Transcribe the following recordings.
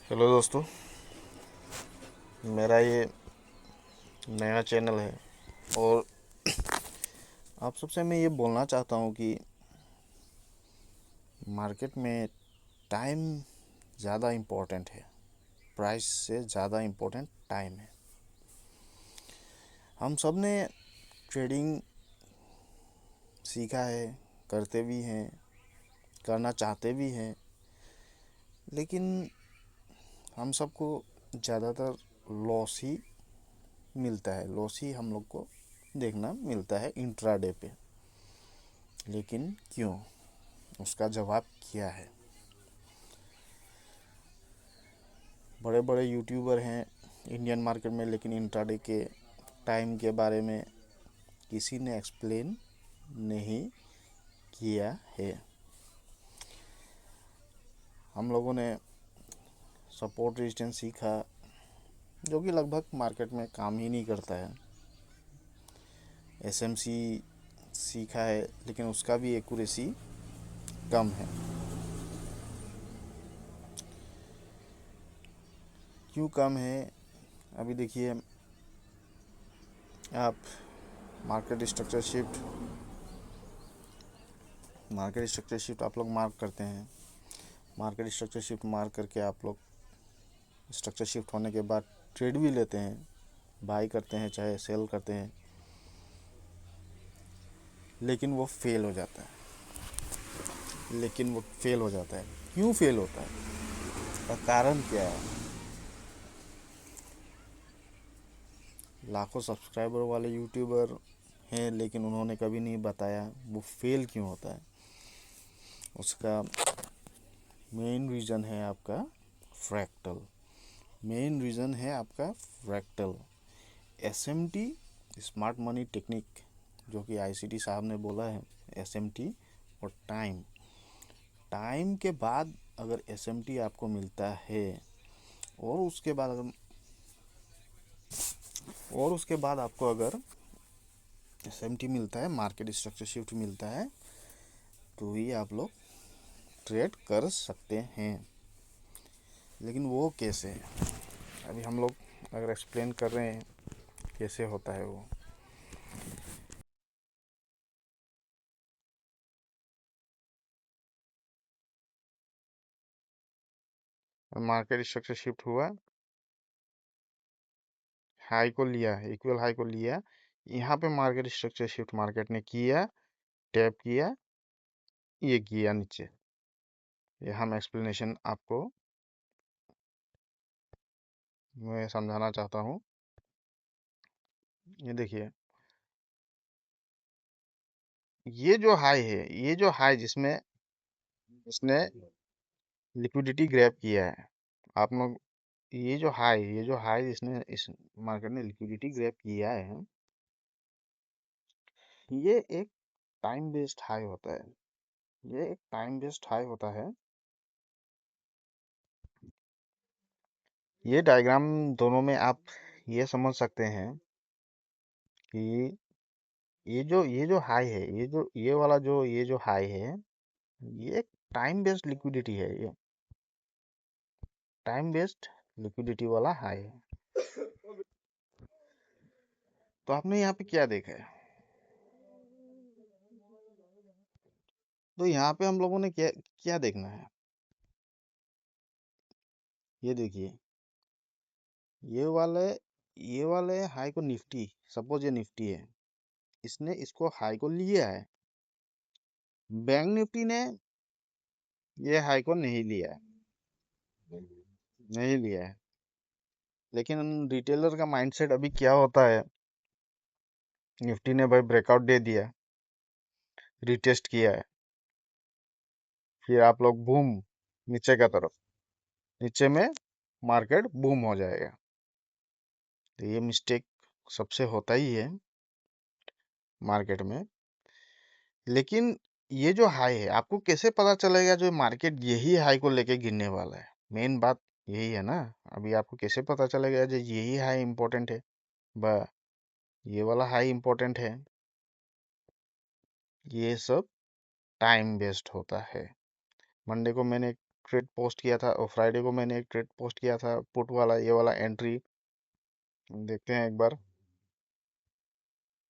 Hello दोस्तों, मेरा ये नया चैनल है और आप सबसे मैं ये बोलना चाहता हूँ कि मार्केट में टाइम ज़्यादा इम्पोर्टेंट है। प्राइस से ज़्यादा इम्पोर्टेंट टाइम है। हम सब ने ट्रेडिंग सीखा है, करते भी हैं, करना चाहते भी हैं, लेकिन हम सबको ज़्यादातर लॉस ही मिलता है। लॉस ही हम लोग को देखना मिलता है इंट्राडे पे। लेकिन क्यों? उसका जवाब क्या है? बड़े बड़े यूट्यूबर हैं इंडियन मार्केट में, लेकिन इंट्राडे के टाइम के बारे में किसी ने एक्सप्लेन नहीं किया है। हम लोगों ने सपोर्ट रेजिस्टेंस सीखा, जो कि लगभग मार्केट में काम ही नहीं करता है। एसएमसी सीखा है, लेकिन उसका भी एक्यूरेसी कम है। क्यों कम है? अभी देखिए, आप मार्केट स्ट्रक्चर शिफ्ट आप लोग मार्क करते हैं। मार्केट स्ट्रक्चर शिफ्ट मार्क करके आप लोग स्ट्रक्चर शिफ्ट होने के बाद ट्रेड भी लेते हैं, बाई करते हैं चाहे सेल करते हैं, लेकिन वो फेल हो जाता है। क्यों फेल होता है? का कारण क्या है? लाखों सब्सक्राइबर वाले यूट्यूबर हैं, लेकिन उन्होंने कभी नहीं बताया वो फेल क्यों होता है। उसका मेन रीज़न है आपका fractal. SMT, smart money technique, जो कि आईसीटी साहब ने बोला है। एसएमटी और टाइम के बाद अगर एसएमटी आपको मिलता है, और उसके बाद आपको अगर एसएमटी मिलता है, मार्केट स्ट्रक्चर शिफ्ट मिलता है, तो ही आप लोग ट्रेड कर सकते हैं। लेकिन वो कैसे है? अभी हम लोग अगर एक्सप्लेन कर रहे हैं कैसे होता है वो। मार्केट स्ट्रक्चर शिफ्ट हुआ, हाई को लिया, इक्वल हाई को लिया, यहाँ पे मार्केट स्ट्रक्चर शिफ्ट मार्केट ने किया, टैप किया, ये किया नीचे। ये हम एक्सप्लेनेशन आपको मैं समझाना चाहता हूँ। ये देखिए, ये जो हाई जिसमें इसने लिक्विडिटी ग्रैब किया है, आप लोग, ये जो हाई जिसने इस मार्केट ने लिक्विडिटी ग्रैब किया है, ये एक टाइम बेस्ड हाई होता है। ये डायग्राम दोनों में आप ये समझ सकते हैं कि ये जो हाई है, ये जो हाई है, ये टाइम बेस्ड लिक्विडिटी है। ये टाइम बेस्ड लिक्विडिटी वाला हाई है। तो आपने यहाँ पे क्या देखा है? तो यहाँ पे हम लोगों ने क्या क्या देखना है? ये देखिए, ये वाले ये वाले हाई को निफ्टी, सपोज ये निफ्टी है, इसने इसको हाई को लिया है। बैंक निफ्टी ने ये हाई को नहीं लिया है। लेकिन रिटेलर का माइंडसेट अभी क्या होता है? निफ्टी ने भाई ब्रेकआउट दे दिया, रिटेस्ट किया है, फिर आप लोग बूम नीचे का तरफ, नीचे में मार्केट बूम हो जाएगा। तो ये मिस्टेक सबसे होता ही है मार्केट में। लेकिन ये जो हाई है, आपको कैसे पता चलेगा जो मार्केट यही हाई को लेके गिरने वाला है? मेन बात यही है ना। अभी आपको कैसे पता चलेगा जो यही हाई इंपॉर्टेंट है, ब ये वाला हाई इंपॉर्टेंट है? ये सब टाइम बेस्ड होता है। मंडे को मैंने एक ट्रेड पोस्ट किया था, और फ्राइडे को मैंने एक ट्रेड पोस्ट किया था पुट वाला, ये वाला एंट्री देखते हैं एक बार,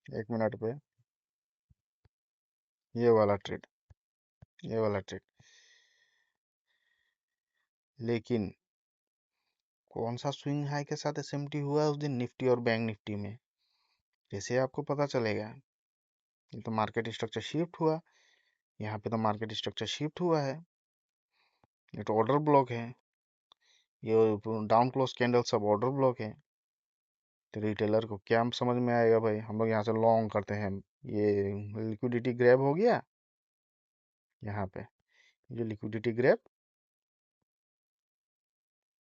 1 मिनट पे। ये वाला ट्रेड, ये वाला ट्रेड, लेकिन कौन सा स्विंग हाई के साथ एसएमटी हुआ उस दिन निफ्टी और बैंक निफ्टी में, जैसे आपको पता चलेगा। ये तो मार्केट स्ट्रक्चर शिफ्ट हुआ, यहाँ पे तो मार्केट स्ट्रक्चर शिफ्ट हुआ है। ये तो ऑर्डर ब्लॉक है, ये डाउन क्लोज कैंडल सब ऑर्डर ब्लॉक है। तो रिटेलर को क्या समझ में आएगा भाई, हम लोग यहाँ से लॉन्ग करते हैं। ये लिक्विडिटी ग्रैब हो गया यहाँ पे, जो liquidity grab,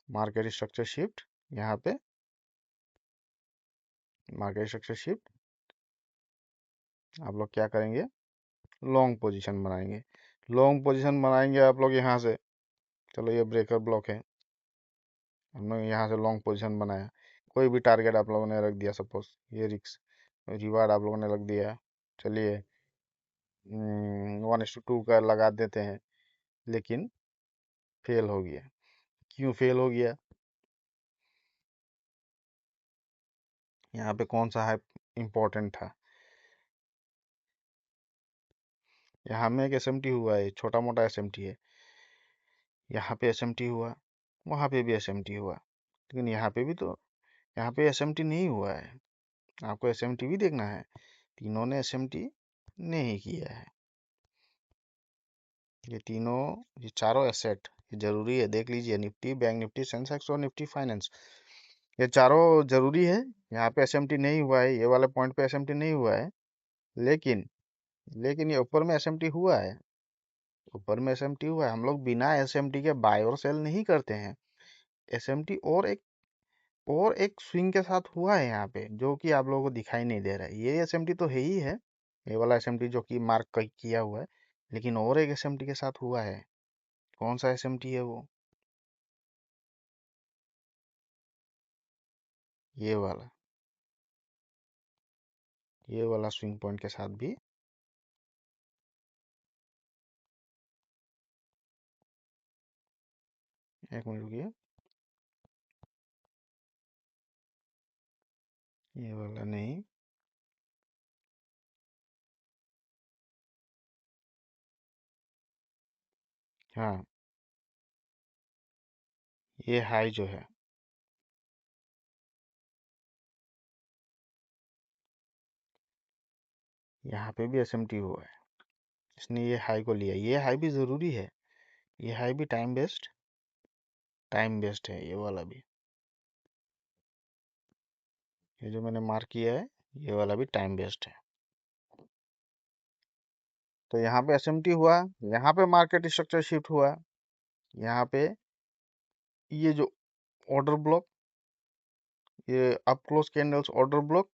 market structure shift, यहाँ पे मार्केट स्ट्रक्चर शिफ्ट, आप लोग क्या करेंगे, लॉन्ग पोजीशन बनाएंगे। लॉन्ग पोजीशन बनाएंगे आप लोग यहाँ से, चलो ये ब्रेकर ब्लॉक है, हमने यहाँ से लॉन्ग पोजीशन बनाया। कोई भी टारगेट आप लोगों ने रख दिया, सपोज ये रिक्स रिवार्ड आप लोगों ने रख दिया, चलिए 1:2 का लगा देते हैं, लेकिन फेल हो गया। क्यों फेल हो गया, यहाँ पे कौन सा है इम्पोर्टेंट था। यहाँ में एक एसएमटी हुआ है, छोटा मोटा एसएमटी है, यहाँ पे एसएमटी हुआ, वहाँ पे भी एसएमटी हुआ, लेकिन यहाँ पे भी तो, यहाँ पे एसएमटी नहीं हुआ है। आपको एसएमटी भी देखना है, तीनों ने एसएमटी नहीं किया है। ये तीनों, ये चारों एसेट, ये जरूरी है, देख लीजिए, निफ्टी, बैंक निफ्टी, सेंसेक्स और निफ्टी फाइनेंस, ये चारों जरूरी है। यहाँ पे एसएमटी नहीं हुआ है, ये वाले पॉइंट पे एसएमटी नहीं हुआ है, लेकिन लेकिन ये ऊपर में एसएमटी हुआ है, ऊपर में एसएमटी हुआ है। हम लोग बिना एसएमटी के बाय और सेल नहीं करते हैं। एसएमटी और एक स्विंग के साथ हुआ है यहाँ पे, जो कि आप लोगों को दिखाई नहीं दे रहा है। ये एसएमटी तो है ही है, ये वाला एसएमटी जो कि मार्क किया हुआ है, लेकिन और एक एसएमटी के साथ हुआ है। कौन सा एसएमटी है वो, ये वाला, ये वाला स्विंग पॉइंट के साथ भी। 1 मिनट रुकिए, ये वाला नहीं, हाँ, ये हाई जो है, यहाँ पे भी एसएमटी हुआ है, इसने ये हाई को लिया। ये हाई भी जरूरी है, ये हाई भी टाइम बेस्ड है, ये वाला भी, ये जो मैंने मार्क किया है, ये वाला भी टाइम बेस्ड है। तो यहाँ पे एसएमटी हुआ, यहाँ पे मार्केट स्ट्रक्चर शिफ्ट हुआ, यहाँ पे ये जो ऑर्डर ब्लॉक, ये up close candles order block,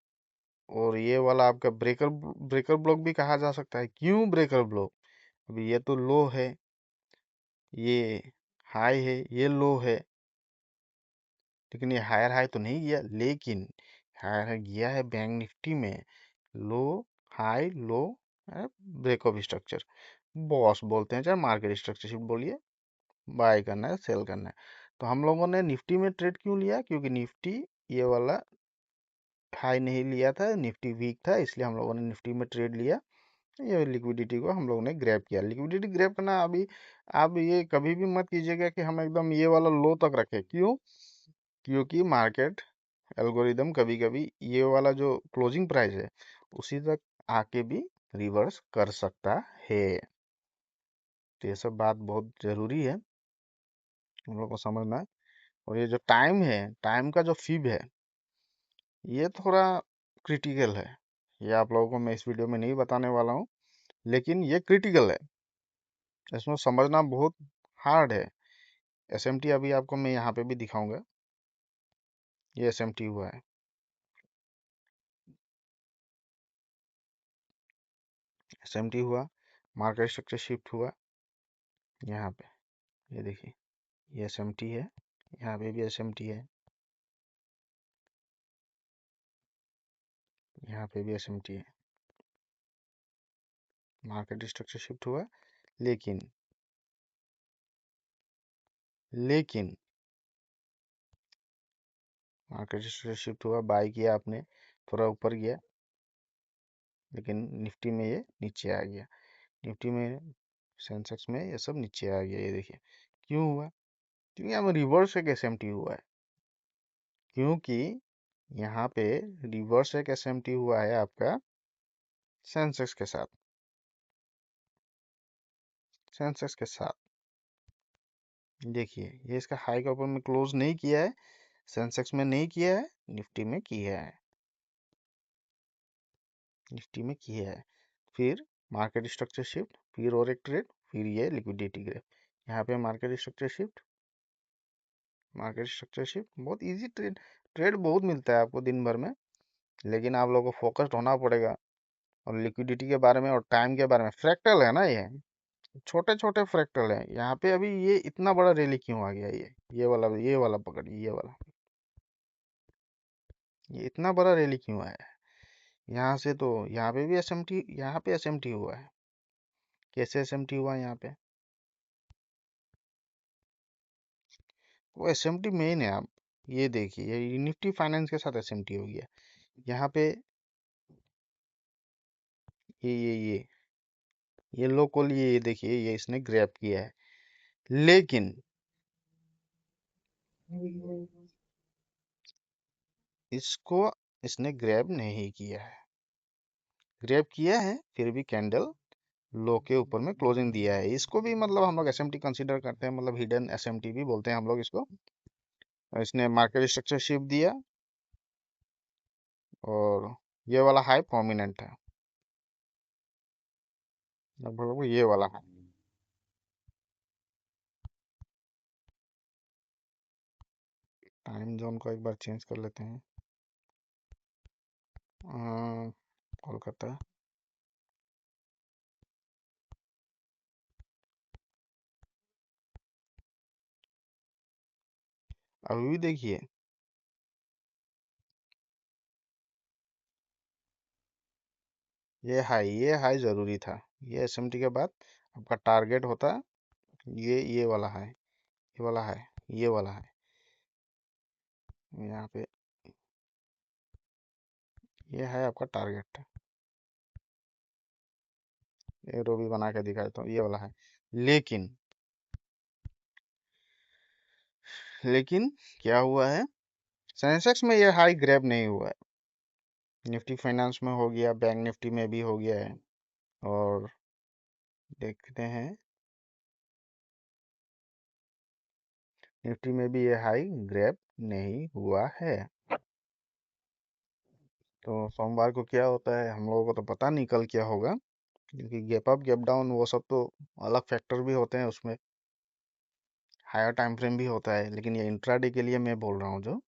और ये वाला आपका ब्रेकर ब्रेकर ब्लॉक भी कहा जा सकता है। क्यों ब्रेकर ब्लॉक, अभी ये तो लो है, ये हाई है, ये लो है, लेकिन ये हायर हाई तो नहीं गया, लेकिन हायर हाई गया है बैंक निफ्टी में। लो, हाई, लो, ब्रेकअप स्ट्रक्चर, बॉस बोलते हैं, चाहे मार्केट स्ट्रक्चर बोलिए, बाय करना है सेल करना है। तो हम लोगों ने निफ्टी में ट्रेड क्यों लिया, क्योंकि निफ्टी ये वाला हाई नहीं लिया था, निफ्टी वीक था, इसलिए हम लोगों ने निफ्टी में ट्रेड लिया। ये लिक्विडिटी को हम लोगों ने ग्रैब किया। लिक्विडिटी ग्रैब करना, अभी आप ये कभी भी मत कीजिएगा कि हम एकदम ये वाला लो तक रखें। क्यों, क्योंकि मार्केट एल्गोरिदम कभी कभी ये वाला जो क्लोजिंग प्राइस है उसी तक आके भी रिवर्स कर सकता है। तो ये सब बात बहुत जरूरी है हम लोग को समझना। और ये जो टाइम है, टाइम का जो फीब है, ये थोड़ा क्रिटिकल है। ये आप लोगों को मैं इस वीडियो में नहीं बताने वाला हूँ, लेकिन ये क्रिटिकल है, इसमें समझना बहुत हार्ड है। एसएमटी अभी आपको मैं यहाँ पे भी दिखाऊंगा, ये एसएमटी हुआ है, एसएमटी हुआ, मार्केट स्ट्रक्चर शिफ्ट हुआ यहाँ पे, ये देखिए, ये एसएमटी है, यहाँ पे भी एसएमटी है, यहाँ पे भी एसएमटी है, मार्केट स्ट्रक्चर शिफ्ट हुआ, लेकिन लेकिन मार्केट शिफ्ट हुआ, बाई किया आपने, थोड़ा ऊपर गया, लेकिन निफ्टी में ये नीचे आ गया। निफ्टी में, सेंसेक्स में ये सब नीचे आ गया। ये देखिए क्यों हुआ, क्योंकि यहाँ में रिवर्स एक एसएमटी हुआ है। क्योंकि यहाँ पे रिवर्स एक एसएमटी हुआ है आपका सेंसेक्स के साथ, सेंसेक्स के साथ। देखिए ये इसका हाई का ऊपर में क्लोज नहीं किया है, सेंसेक्स में नहीं किया है, निफ्टी में किया है, निफ्टी में किया है। फिर मार्केट स्ट्रक्चर शिफ्ट, फिर और एक ट्रेड, फिर ये लिक्विडिटी ग्रेप। यहाँ पे market structure shift, market structure shift, बहुत इजी ट्रेड, ट्रेड बहुत मिलता है आपको दिन भर में, लेकिन आप लोगों को फोकस्ड होना पड़ेगा। और लिक्विडिटी के बारे में और टाइम के बारे में, फ्रैक्टल है ना ये, छोटे छोटे फ्रैक्टल है। यहाँ पे अभी ये इतना बड़ा रैली क्यों आ गया, ये वाला पकड़िए, ये वाला, ये इतना बड़ा रैली क्यों आया है। यहाँ से तो यहाँ पे भी एसएमटी, यहाँ पे एसएमटी हुआ है। कैसे एसएमटी हुआ है यहाँ पे, वो एसएमटी मेन है। आप ये देखिए, ये निफ्टी फाइनेंस के साथ एसएमटी हो गया यहाँ पे। ये लो कॉल, ये देखिए, ये इसने ग्रैब किया है, लेकिन इसको इसने ग्रैब नहीं किया है। ग्रैब किया है फिर भी कैंडल लो के ऊपर में क्लोजिंग दिया है। इसको भी मतलब हम लोग एसएमटी कंसीडर करते हैं, मतलब हिडन एसएमटी भी बोलते हैं हम लोग इसको। इसने मार्केट स्ट्रक्चर शिफ्ट दिया, और ये वाला हाई प्रोमिनेंट है, लगभग वो ये वाला है। टाइम जोन को एक बार चेंज कर लेते हैं, कोलकाता। अभी भी देखिए, ये हाई जरूरी था। ये एसएमटी के बाद आपका टारगेट होता, ये वाला है, ये वाला है, ये वाला है। यहाँ पे ये है आपका टारगेट। एरो भी बना के दिखाया तो ये वाला है। लेकिन लेकिन क्या हुआ है, सेंसेक्स में ये हाई ग्रैब नहीं हुआ है। निफ्टी फाइनेंस में हो गया, बैंक निफ्टी में भी हो गया है, और देखते हैं निफ्टी में भी ये हाई ग्रैब नहीं हुआ है। तो सोमवार को क्या होता है हम लोगों को तो पता नहीं कल क्या होगा, क्योंकि गैप अप गैप डाउन वो सब तो अलग फैक्टर भी होते हैं उसमें, हायर टाइम फ्रेम भी होता है। लेकिन ये इंट्राडे के लिए मैं बोल रहा हूँ, जो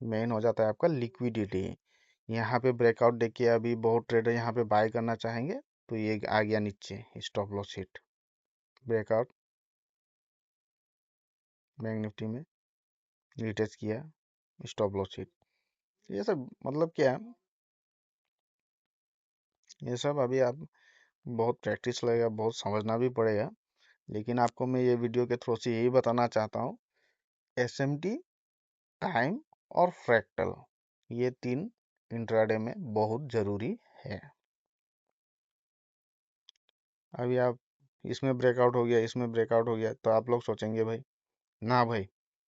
मेन हो जाता है आपका लिक्विडिटी। यहाँ पे ब्रेकआउट देखिए, अभी बहुत ट्रेडर यहाँ पे बाय करना चाहेंगे, तो ये आ गया नीचे stop loss hit, breakout bank Nifty में रिटेस्ट किया, स्टॉप लॉस हिट। ये सब मतलब क्या है, ये सब अभी आप बहुत प्रैक्टिस लगेगा, बहुत समझना भी पड़ेगा। लेकिन आपको मैं ये वीडियो के थ्रू से यही बताना चाहता हूँ, एसएमटी, टाइम और फ्रैक्टल, ये तीन इंट्राडे में बहुत ज़रूरी है। अभी आप इसमें ब्रेकआउट हो गया, इसमें ब्रेकआउट हो गया, तो आप लोग सोचेंगे भाई, ना भाई,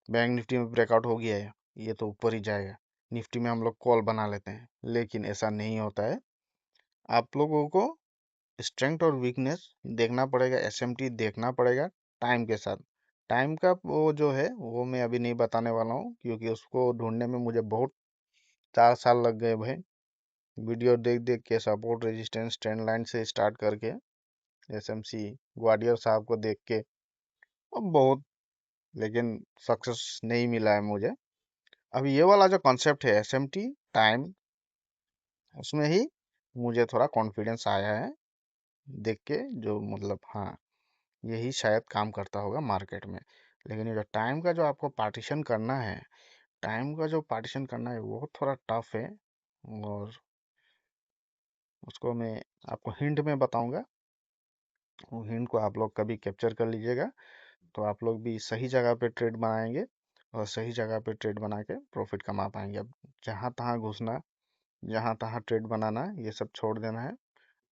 बैंक निफ्टी में ब्रेकआउट हो गया है, ये तो ऊपर ही जाएगा, निफ्टी में हम लोग कॉल बना लेते हैं। लेकिन ऐसा नहीं होता है। आप लोगों को स्ट्रेंथ और वीकनेस देखना पड़ेगा, एसएमटी देखना पड़ेगा टाइम के साथ। टाइम का वो जो है वो मैं अभी नहीं बताने वाला हूँ, क्योंकि उसको ढूंढने में मुझे बहुत 4 साल लग गए भाई, वीडियो देख देख के, सपोर्ट रेजिस्टेंस ट्रेंड लाइन से स्टार्ट करके एसएमसी ग्वाडियर साहब को देख के, अब बहुत, लेकिन सक्सेस नहीं मिला है मुझे। अभी ये वाला जो कॉन्सेप्ट है एसएमटी टाइम, उसमें ही मुझे थोड़ा कॉन्फिडेंस आया है देख के, जो मतलब हाँ, यही शायद काम करता होगा मार्केट में। लेकिन ये जो टाइम का जो आपको पार्टीशन करना है, टाइम का जो पार्टीशन करना है वो थोड़ा टफ है, और उसको मैं आपको हिंट में बताऊंगा। वो हिंट को आप लोग कभी कैप्चर कर लीजिएगा, तो आप लोग भी सही जगह पे ट्रेड बनाएंगे और सही जगह पे ट्रेड बना के प्रॉफिट कमा पाएंगे। अब जहाँ तहाँ घुसना, जहाँ तहाँ ट्रेड बनाना, ये सब छोड़ देना है।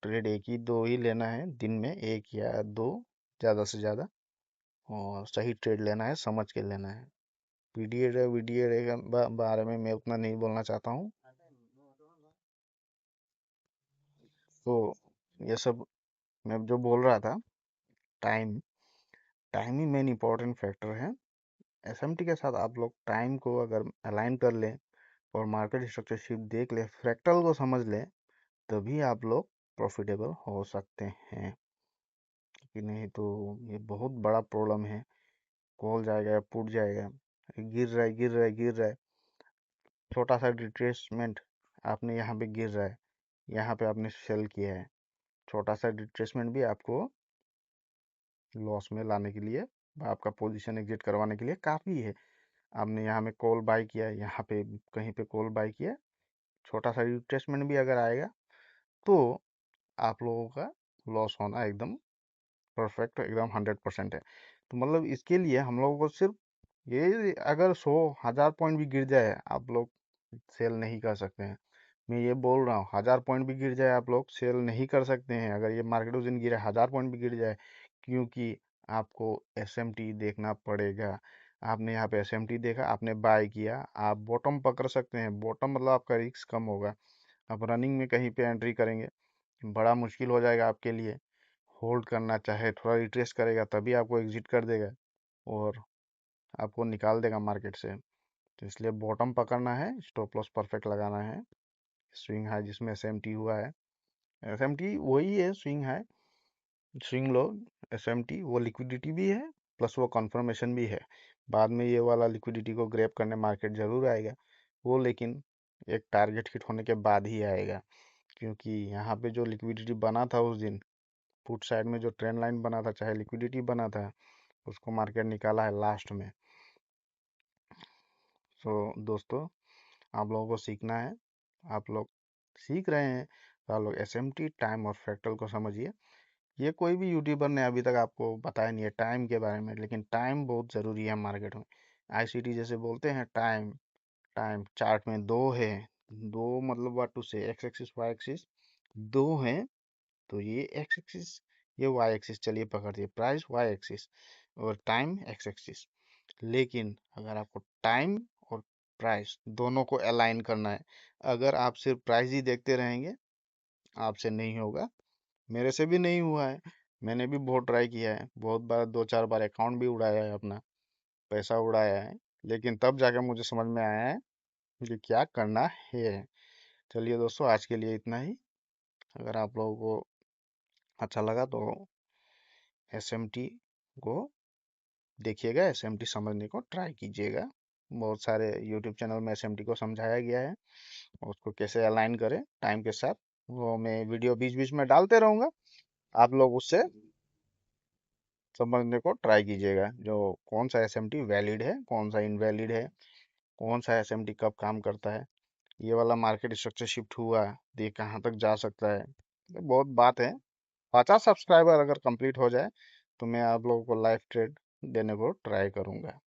ट्रेड एक ही दो ही लेना है दिन में, एक या दो ज़्यादा से ज़्यादा, और सही ट्रेड लेना है, समझ के लेना है। पीडीए वीडीए के बारे में मैं उतना नहीं बोलना चाहता हूँ। तो ये सब मैं जो बोल रहा था, टाइम, टाइम ही मेन इंपॉर्टेंट फैक्टर है। एसएमटी के साथ आप लोग टाइम को अगर अलाइन कर लें और मार्केट स्ट्रक्चरशिप देख ले, फ्रैक्टल को समझ ले, तभी आप लोग प्रॉफिटेबल हो सकते हैं। कि नहीं तो ये बहुत बड़ा प्रॉब्लम है। कॉल जाएगा या पुट जाएगा, गिर रहा है गिर रहा है गिर रहा है, छोटा सा रिट्रेसमेंट, आपने यहाँ पे गिर रहा है, यहाँ पे आपने सेल किया है, छोटा सा रिट्रेसमेंट भी आपको लॉस में लाने के लिए, आपका पोजीशन एग्जिट करवाने के लिए काफ़ी है। आपने यहाँ में कॉल बाय किया, यहाँ पे कहीं पे कॉल बाय किया, छोटा सा रिट्रेसमेंट भी अगर आएगा तो आप लोगों का लॉस होना एकदम परफेक्ट, एकदम 100% है। तो मतलब इसके लिए हम लोगों को सिर्फ ये, अगर 100,000 पॉइंट भी गिर जाए आप लोग सेल नहीं कर सकते हैं। मैं ये बोल रहा हूँ, 1000 पॉइंट भी गिर जाए आप लोग सेल नहीं कर सकते हैं। अगर ये मार्केट उस दिन गिरे, 1000 पॉइंट भी गिर जाए, क्योंकि आपको एसएमटी देखना पड़ेगा। आपने यहाँ पे एसएमटी देखा, आपने बाय किया, आप बॉटम पकड़ सकते हैं। बॉटम मतलब आपका रिस्क कम होगा। आप रनिंग में कहीं पे एंट्री करेंगे, बड़ा मुश्किल हो जाएगा आपके लिए। होल्ड करना चाहे थोड़ा रिट्रेस करेगा तभी आपको एग्जिट कर देगा और आपको निकाल देगा मार्केट से। तो इसलिए बॉटम पकड़ना है, स्टॉप लॉस परफेक्ट लगाना है। स्विंग हाई जिसमें एसएमटी हुआ है, एसएमटी वही है swing high, swing low, SMT वो लिक्विडिटी भी है प्लस वो कंफर्मेशन भी है। बाद में ये वाला लिक्विडिटी को ग्रैब करने मार्केट जरूर आएगा वो, लेकिन एक टारगेट हिट होने के बाद ही आएगा। क्योंकि यहाँ पे जो लिक्विडिटी बना था उस दिन, पुट साइड में जो ट्रेंड लाइन बना था, चाहे लिक्विडिटी बना था, उसको मार्केट निकाला है लास्ट में। तो दोस्तों, आप लोगों को सीखना है, आप लोग सीख रहे हैं, तो आप लोग एसएमटी, टाइम और फ्रैक्टल को समझिए। ये कोई भी यूट्यूबर ने अभी तक आपको बताया नहीं है टाइम के बारे में, लेकिन टाइम बहुत ज़रूरी है मार्केट में। आईसीटी जैसे बोलते हैं टाइम, टाइम चार्ट में दो है, दो मतलब व्हाट टू से, एक्स एक्सिस वाई एक्सिस दो हैं। तो ये एक्स एक्सिस, ये वाई एक्सिस, चलिए पकड़िए, प्राइस वाई एक्सिस और टाइम एक्स एक्सिस। लेकिन अगर आपको टाइम और प्राइस दोनों को अलाइन करना है, अगर आप सिर्फ प्राइस ही देखते रहेंगे, आपसे नहीं होगा। मेरे से भी नहीं हुआ है, मैंने भी बहुत ट्राई किया है, बहुत बार, 2-4 बार अकाउंट भी उड़ाया है, अपना पैसा उड़ाया है, लेकिन तब जाकर मुझे समझ में आया है कि क्या करना है। चलिए दोस्तों, आज के लिए इतना ही। अगर आप लोगों को अच्छा लगा तो एसएमटी को देखिएगा, एसएमटी समझने को ट्राई कीजिएगा। बहुत सारे यूट्यूब चैनल में एसएमटी को समझाया गया है, उसको कैसे अलाइन करें टाइम के साथ, वो मैं वीडियो बीच बीच में डालते रहूँगा। आप लोग उससे समझने को ट्राई कीजिएगा, जो कौन सा एसएमटी वैलिड है, कौन सा इनवैलिड है, कौन सा एसएमटी कब काम करता है, ये वाला मार्केट स्ट्रक्चर शिफ्ट हुआ तो ये कहाँ तक जा सकता है। ये बहुत बात है। 50 सब्सक्राइबर अगर कंप्लीट हो जाए तो मैं आप लोगों को लाइव ट्रेड देने को ट्राई करूँगा।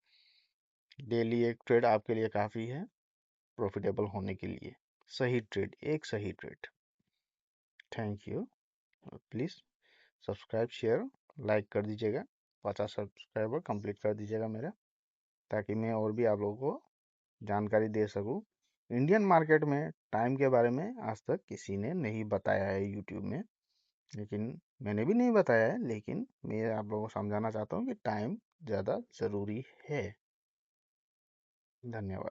डेली एक ट्रेड आपके लिए काफ़ी है प्रॉफिटेबल होने के लिए। सही ट्रेड, एक सही trade. Thank you. Please subscribe, share, like कर दीजिएगा। 50 सब्सक्राइबर कंप्लीट कर दीजिएगा मेरा, ताकि मैं और भी आप लोगों को जानकारी दे सकूं। इंडियन मार्केट में टाइम के बारे में आज तक किसी ने नहीं बताया है यूट्यूब में, लेकिन मैंने भी नहीं बताया है, लेकिन मैं आप लोगों को समझाना चाहता हूँ कि टाइम ज़्यादा ज़रूरी है। धन्यवाद।